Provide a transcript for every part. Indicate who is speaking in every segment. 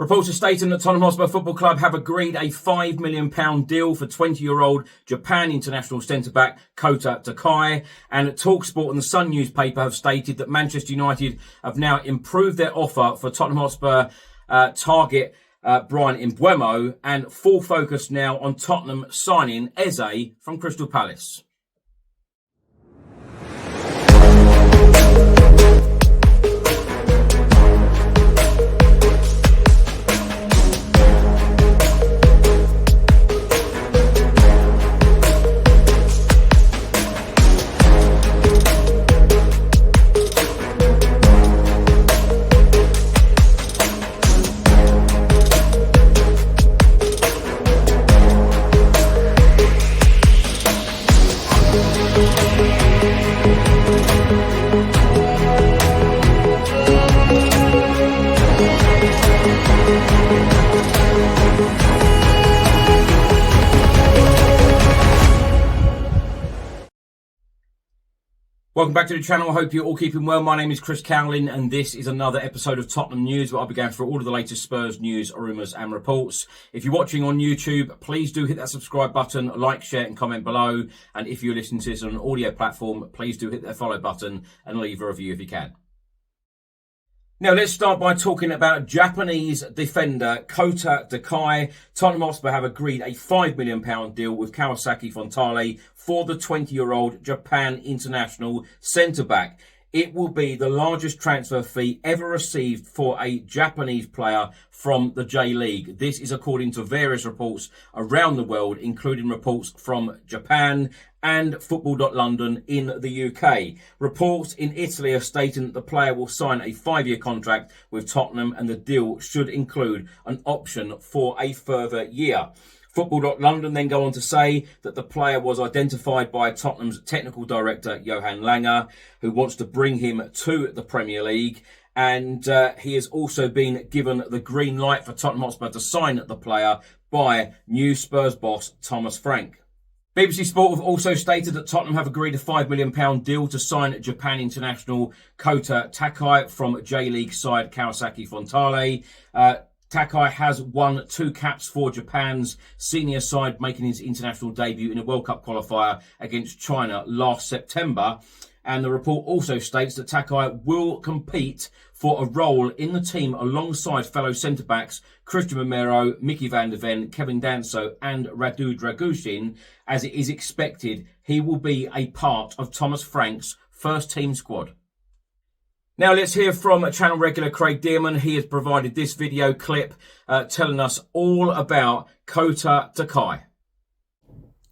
Speaker 1: Reports are stating that Tottenham Hotspur Football Club have agreed a £5 million deal for 20-year-old Japan international centre-back Kōta Takai. And TalkSport and the Sun newspaper have stated that Manchester United have now improved their offer for Tottenham Hotspur target Bryan Mbeumo, and full focus now on Tottenham signing Eze from Crystal Palace. Welcome back to the channel. I hope you're all keeping well. My name is Chris Cowlin, and this is another episode of Tottenham News, where I'll be going through all of the latest Spurs news, rumours and reports. If you're watching on YouTube, please do hit that subscribe button, like, share and comment below. And if you're listening to this on an audio platform, please do hit that follow button and leave a review if you can. Now, let's start by talking about Japanese defender Kōta Takai. Tottenham Hotspur have agreed a £5 million deal with Kawasaki Frontale for the 20-year-old Japan international centre-back. It will be the largest transfer fee ever received for a Japanese player from the J-League. This is according to various reports around the world, including reports from Japan and Football.London in the UK. Reports in Italy are stating that the player will sign a 5-year contract with Tottenham, and the deal should include an option for a further year. Football.London then go on to say that the player was identified by Tottenham's technical director, Johan Lange, who wants to bring him to the Premier League. And he has also been given the green light for Tottenham Hotspur to sign the player by new Spurs boss Thomas Frank. BBC Sport have also stated that Tottenham have agreed a £5 million deal to sign Japan international Kōta Takai from J-League side Kawasaki Frontale. Takai has won 2 caps for Japan's senior side, making his international debut in a World Cup qualifier against China last September. And the report also states that Takai will compete for a role in the team alongside fellow centre-backs Christian Romero, Mickey van der Ven, Kevin Danso and Radu Dragushin, as it is expected he will be a part of Thomas Frank's first team squad. Now let's hear from channel regular Craig Dearman. He has provided this video clip telling us all about Kōta Takai.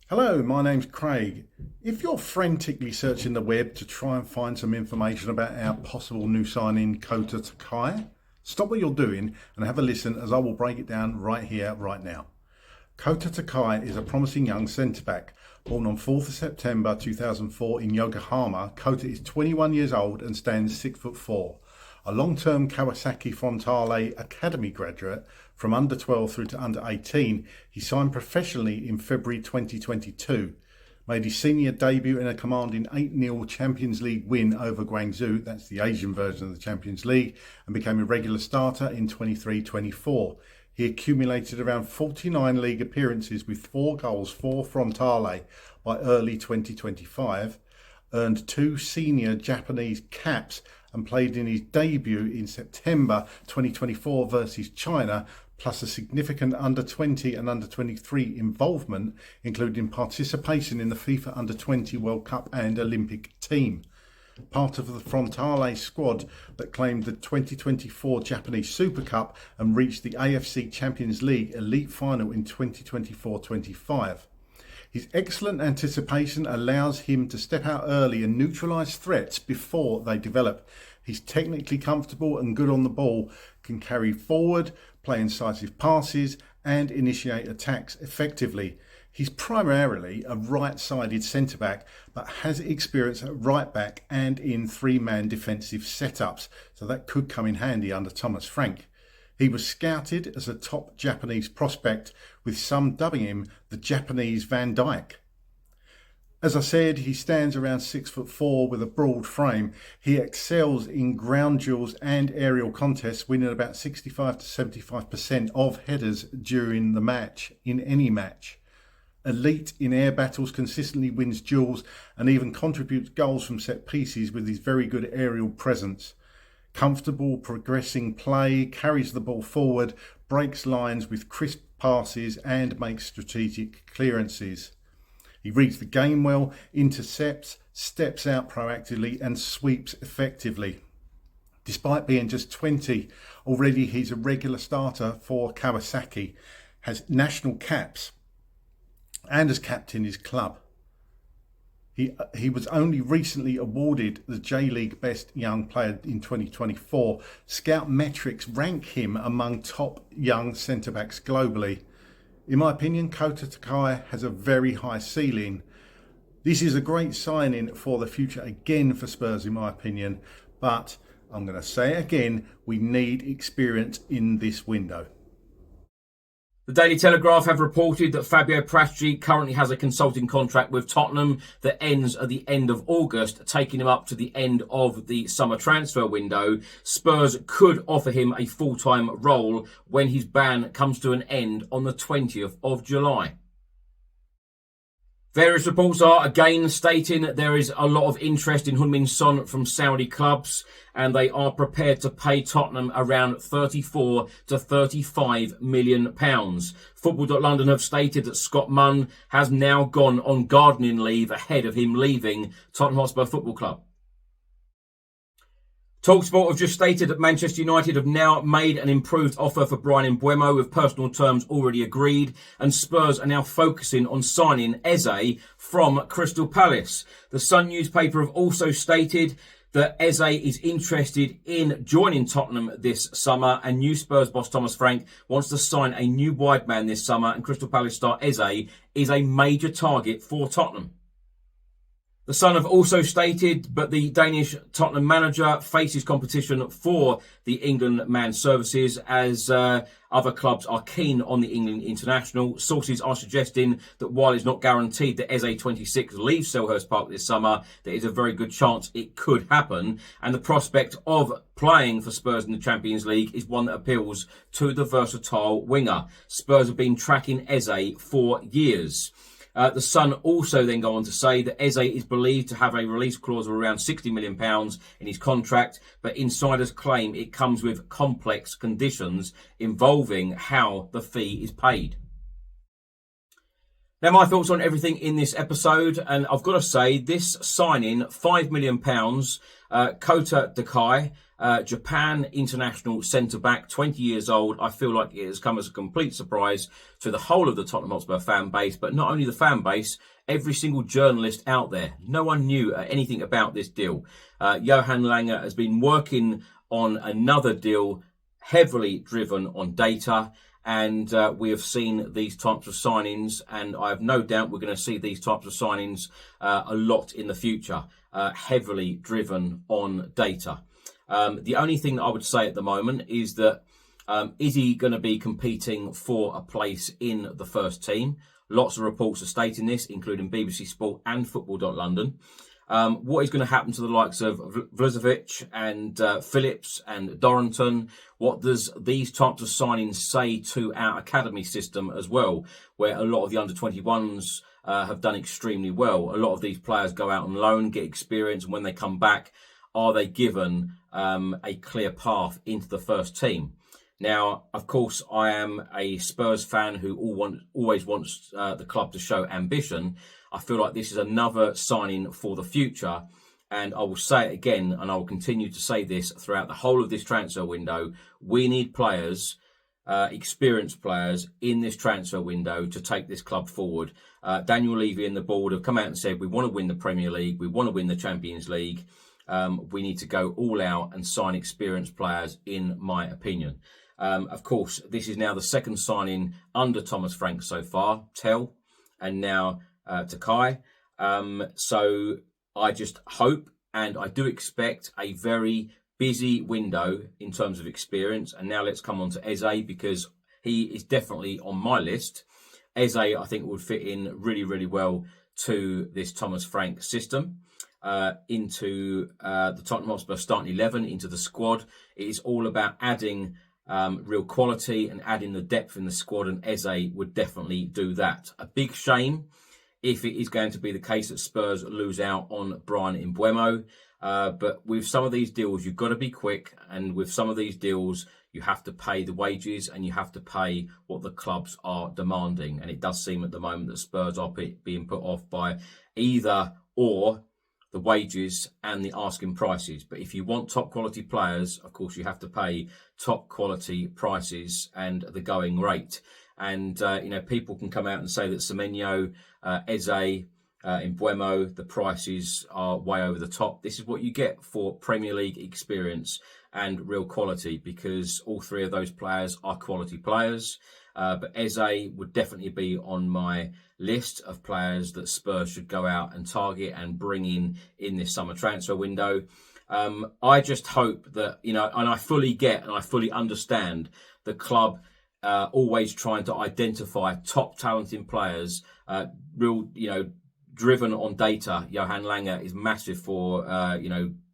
Speaker 2: Hello, my name's Craig. If you're frantically searching the web to try and find some information about our possible new signing Kōta Takai, stop what you're doing and have a listen, as I will break it down right here, right now. Kōta Takai is a promising young centre-back. Born on 4th of September 2004 in Yokohama, Kōta is 21 years old and stands 6'4". A long-term Kawasaki Frontale Academy graduate from under 12 through to under 18, he signed professionally in February 2022. Made his senior debut in a commanding 8-0 Champions League win over Guangzhou, that's the Asian version of the Champions League, and became a regular starter in 23-24. He accumulated around 49 league appearances with 4 goals for Frontale by early 2025, earned 2 senior Japanese caps and played in his debut in September 2024 versus China, plus a significant under-20 and under-23 involvement, including participation in the FIFA Under-20 World Cup and Olympic team. Part of the Frontale squad that claimed the 2024 Japanese Super Cup and reached the AFC Champions League elite final in 2024-25. His excellent anticipation allows him to step out early and neutralise threats before they develop. He's technically comfortable and good on the ball, can carry forward, play incisive passes and initiate attacks effectively. He's primarily a right-sided centre-back, but has experience at right-back and in 3-man defensive setups, so that could come in handy under Thomas Frank. He was scouted as a top Japanese prospect, with some dubbing him the Japanese Van Dijk. As I said, he stands around 6'4" with a broad frame. He excels in ground duels and aerial contests, winning about 65 to 75% of headers during the match, in any match. Elite in air battles, consistently wins duels and even contributes goals from set pieces with his very good aerial presence. Comfortable progressing play, carries the ball forward, breaks lines with crisp passes and makes strategic clearances. He reads the game well, intercepts, steps out proactively and sweeps effectively. Despite being just 20, already he's a regular starter for Kawasaki, has national caps and has captained his club. He was only recently awarded the J-League Best Young Player in 2024. Scout metrics rank him among top young centre-backs globally. In my opinion, Kōta Takai has a very high ceiling. This is a great signing for the future again for Spurs, in my opinion. But I'm going to say it again, we need experience in this window.
Speaker 1: The Daily Telegraph have reported that Fabio Paratici currently has a consulting contract with Tottenham that ends at the end of August, taking him up to the end of the summer transfer window. Spurs could offer him a full-time role when his ban comes to an end on the 20th of July. Various reports are again stating that there is a lot of interest in Heung-Min Son from Saudi clubs, and they are prepared to pay Tottenham around 34 to 35 million pounds. Football.London have stated that Scott Munn has now gone on gardening leave ahead of him leaving Tottenham Hotspur Football Club. TalkSport have just stated that Manchester United have now made an improved offer for Bryan Mbeumo with personal terms already agreed, and Spurs are now focusing on signing Eze from Crystal Palace. The Sun newspaper have also stated that Eze is interested in joining Tottenham this summer, and new Spurs boss Thomas Frank wants to sign a new wide man this summer, and Crystal Palace star Eze is a major target for Tottenham. The Sun have also stated, but the Danish Tottenham manager faces competition for the England man services as other clubs are keen on the England international. Sources are suggesting that while it's not guaranteed that Eze 26 leaves Selhurst Park this summer, there is a very good chance it could happen. And the prospect of playing for Spurs in the Champions League is one that appeals to the versatile winger. Spurs have been tracking Eze for years. The Sun also then go on to say that Eze is believed to have a release clause of around £60 million in his contract, but insiders claim it comes with complex conditions involving how the fee is paid. Now, my thoughts on everything in this episode, and I've got to say, this signing, £5 million, Kōta Takai, Japan international centre-back, 20 years old. I feel like it has come as a complete surprise to the whole of the Tottenham Hotspur fan base, but not only the fan base, every single journalist out there. No one knew anything about this deal. Johan Lange has been working on another deal heavily driven on data, and we have seen these types of signings, and I have no doubt we're going to see these types of signings a lot in the future, heavily driven on data. The only thing that I would say at the moment is that is he going to be competing for a place in the first team? Lots of reports are stating this, including BBC Sport and Football.London. What is going to happen to the likes of Vlahovic and Phillips and Dorrington? What does these types of signings say to our academy system as well, where a lot of the under-21s have done extremely well? A lot of these players go out on loan, get experience, and when they come back, are they given a clear path into the first team? Now, of course, I am a Spurs fan who always wants the club to show ambition. I feel like this is another signing for the future. And I will say it again, and I will continue to say this throughout the whole of this transfer window. We need players, experienced players in this transfer window to take this club forward. Daniel Levy and the board have come out and said, we want to win the Premier League. We want to win the Champions League. We need to go all out and sign experienced players, in my opinion. Of course, this is now the second signing under Thomas Frank so far, Tell, and now Takai. So I just hope and I do expect a very busy window in terms of experience. And now let's come on to Eze, because he is definitely on my list. Eze, I think, would fit in really, really well to this Thomas Frank system, into the Tottenham Hotspur starting 11, into the squad. It is all about adding real quality and adding the depth in the squad, and Eze would definitely do that. A big shame if it is going to be the case that Spurs lose out on Bryan Mbeumo. But with some of these deals, you've got to be quick. And with some of these deals, you have to pay the wages and you have to pay what the clubs are demanding. And it does seem at the moment that Spurs are being put off by either or the wages and the asking prices. But if you want top quality players, of course, you have to pay top quality prices and the going rate. And, people can come out and say that Semenyo, Eze, Mbeumo, the prices are way over the top. This is what you get for Premier League experience and real quality, because all three of those players are quality players. But Eze would definitely be on my list of players that Spurs should go out and target and bring in this summer transfer window. I just hope that, and I fully get and I fully understand the club always trying to identify top talented players, driven on data. Johan Lange is massive for,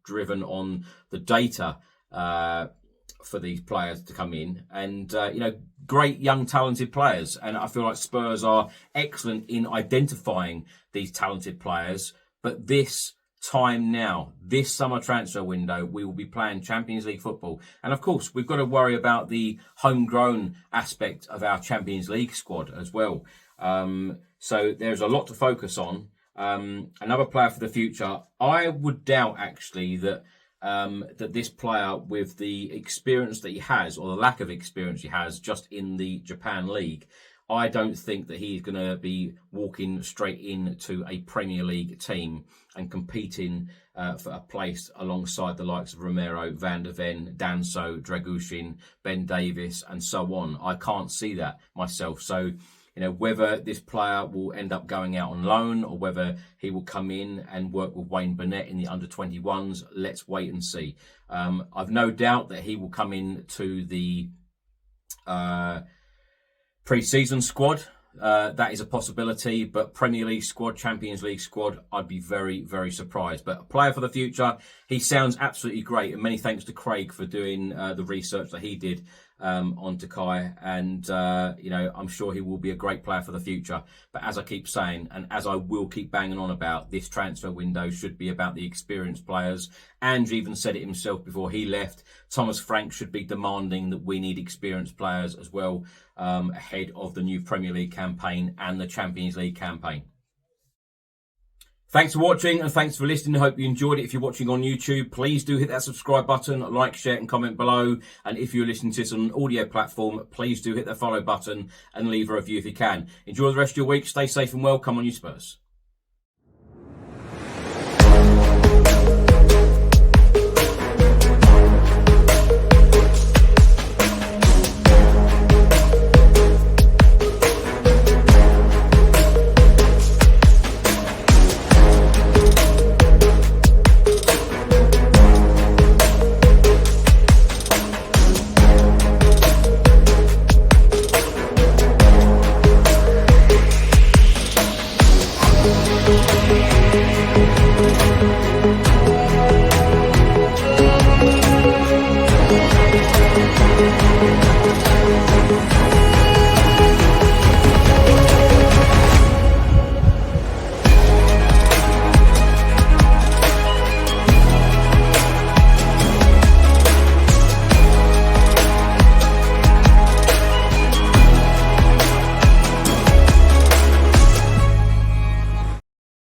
Speaker 1: driven on the data for these players to come in. And, great young talented players. And I feel like Spurs are excellent in identifying these talented players. But this time now, this summer transfer window, we will be playing Champions League football. And of course, we've got to worry about the homegrown aspect of our Champions League squad as well. So there's a lot to focus on. Another player for the future, I would doubt actually that this player, with the experience that he has, or the lack of experience he has just in the Japan League, I don't think that he's going to be walking straight into a Premier League team and competing for a place alongside the likes of Romero, Van der Ven, Danso, Dragushin, Ben Davis, and so on. I can't see that myself. So, whether this player will end up going out on loan or whether he will come in and work with Wayne Burnett in the under-21s, let's wait and see. I've no doubt that he will come in to the pre-season squad. That is a possibility, but Premier League squad, Champions League squad, I'd be very, very surprised. But a player for the future, he sounds absolutely great. And many thanks to Craig for doing the research that he did on Takai. And, I'm sure he will be a great player for the future. But as I keep saying, and as I will keep banging on about, this transfer window should be about the experienced players. Andrew even said it himself before he left. Thomas Frank should be demanding that we need experienced players as well, ahead of the new Premier League campaign and the Champions League campaign. Thanks for watching and thanks for listening. I hope you enjoyed it. If you're watching on YouTube, please do hit that subscribe button, like, share and comment below. And if you're listening to this on an audio platform, please do hit the follow button and leave a review if you can. Enjoy the rest of your week. Stay safe and well. Come on, you Spurs.